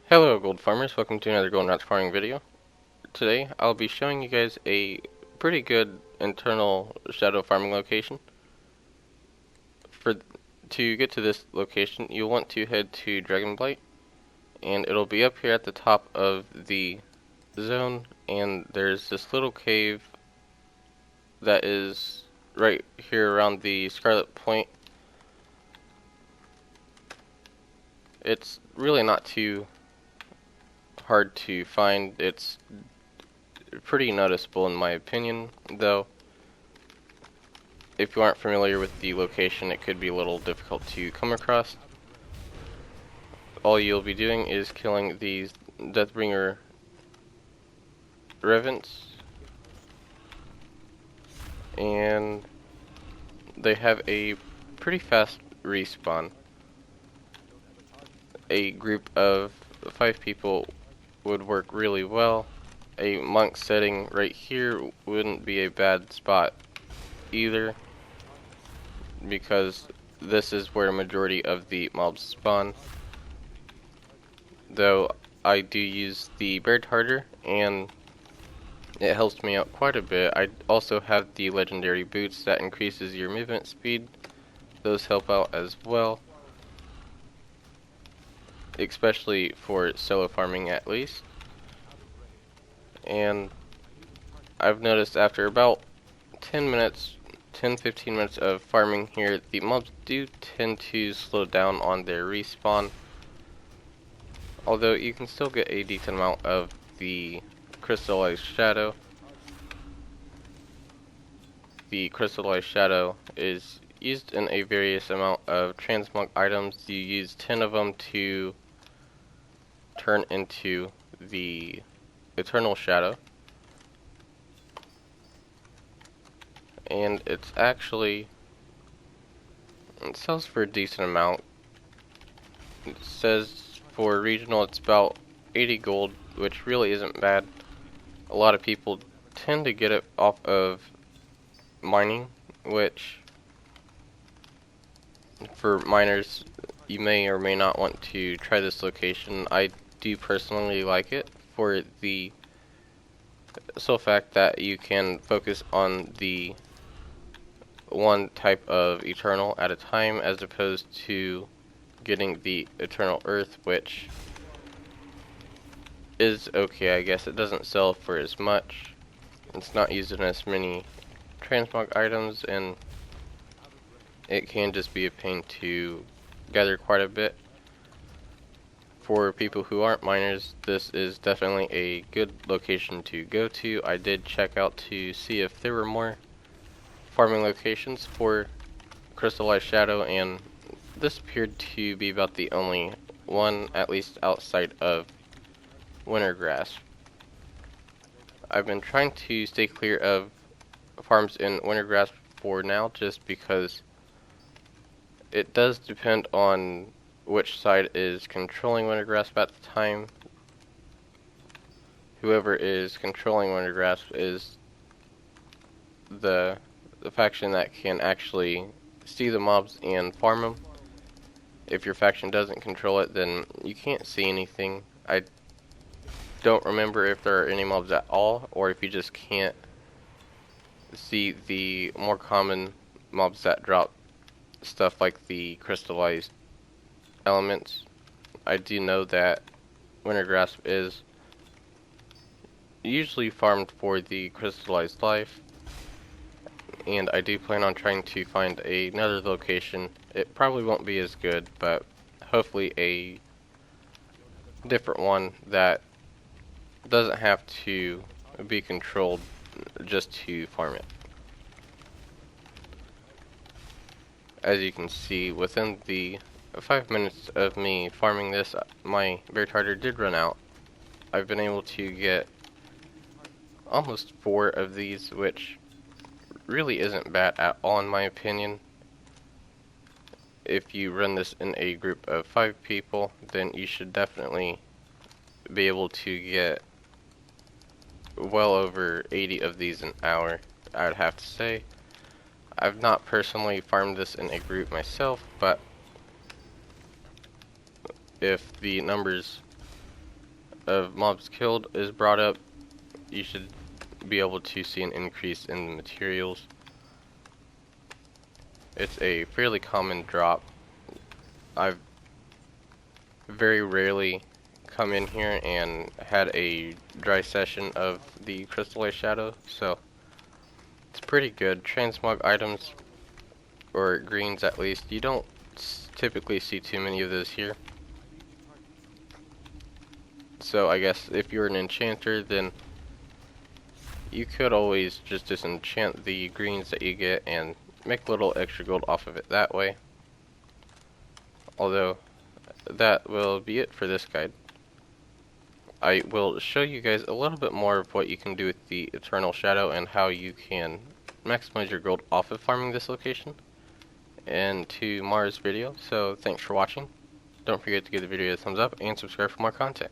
Hello gold farmers, welcome to another golden rats farming video. Today I'll be showing you guys a pretty good internal shadow farming location. To get to this location you'll want to head to Dragonblight, and it'll be up here at the top of the zone, and there's this little cave that is right here around the Scarlet Point. It's really not too hard to find. It's pretty noticeable in my opinion, though if you aren't familiar with the location it could be a little difficult to come across. All you'll be doing is killing these Deathbringer Revents, and they have a pretty fast respawn. A group of 5 people would work really well. A monk setting right here wouldn't be a bad spot either, because this is where a majority of the mobs spawn. Though I do use the Bear Tartar and it helps me out quite a bit. I also have the legendary boots that increases your movement speed. Those help out as well, especially for solo farming at least. And I've noticed after about 10-15 minutes of farming here, the mobs do tend to slow down on their respawn, although you can still get a decent amount of the crystallized shadow. The crystallized shadow is used in a various amount of transmog items. You use 10 of them to turn into the eternal shadow, and it sells for a decent amount. It says for regional it's about 80 gold, which really isn't bad. A lot of people tend to get it off of mining, which for miners you may or may not want to try this location. I do personally like it for the sole fact that you can focus on the one type of eternal at a time, as opposed to getting the eternal earth, which is okay, I guess. It doesn't sell for as much. It's not used in as many transmog items, and it can just be a pain to gather quite a bit. For people who aren't miners, this is definitely a good location to go to. I did check out to see if there were more farming locations for crystallized shadow, and this appeared to be about the only one, at least outside of Wintergrass. I've been trying to stay clear of farms in Wintergrass for now, just because it does depend on which side is controlling Wintergrasp at the time. Whoever is controlling Wintergrasp is the faction that can actually see the mobs and farm them. If your faction doesn't control it, then you can't see anything. I don't remember if there are any mobs at all, or if you just can't see the more common mobs that drop stuff like the crystallized elements. I do know that Wintergrasp is usually farmed for the crystallized life, and I do plan on trying to find another location. It probably won't be as good, but hopefully a different one that doesn't have to be controlled just to farm it. As you can see, within the 5 minutes of me farming this, my Bear Tartar did run out. I've been able to get almost 4 of these, which really isn't bad at all in my opinion. If you run this in a group of 5 people, then you should definitely be able to get well over 80 of these an hour, I would have to say. I've not personally farmed this in a group myself, but if the numbers of mobs killed is brought up, you should be able to see an increase in the materials. It's a fairly common drop. I've very rarely come in here and had a dry session of the crystalline shadow, so it's pretty good. Transmog items, or greens at least, you don't typically see too many of those here. So I guess if you're an enchanter, then you could always just disenchant the greens that you get and make a little extra gold off of it that way. Although, that will be it for this guide. I will show you guys a little bit more of what you can do with the Eternal Shadow and how you can maximize your gold off of farming this location in tomorrow's video. So thanks for watching. Don't forget to give the video a thumbs up and subscribe for more content.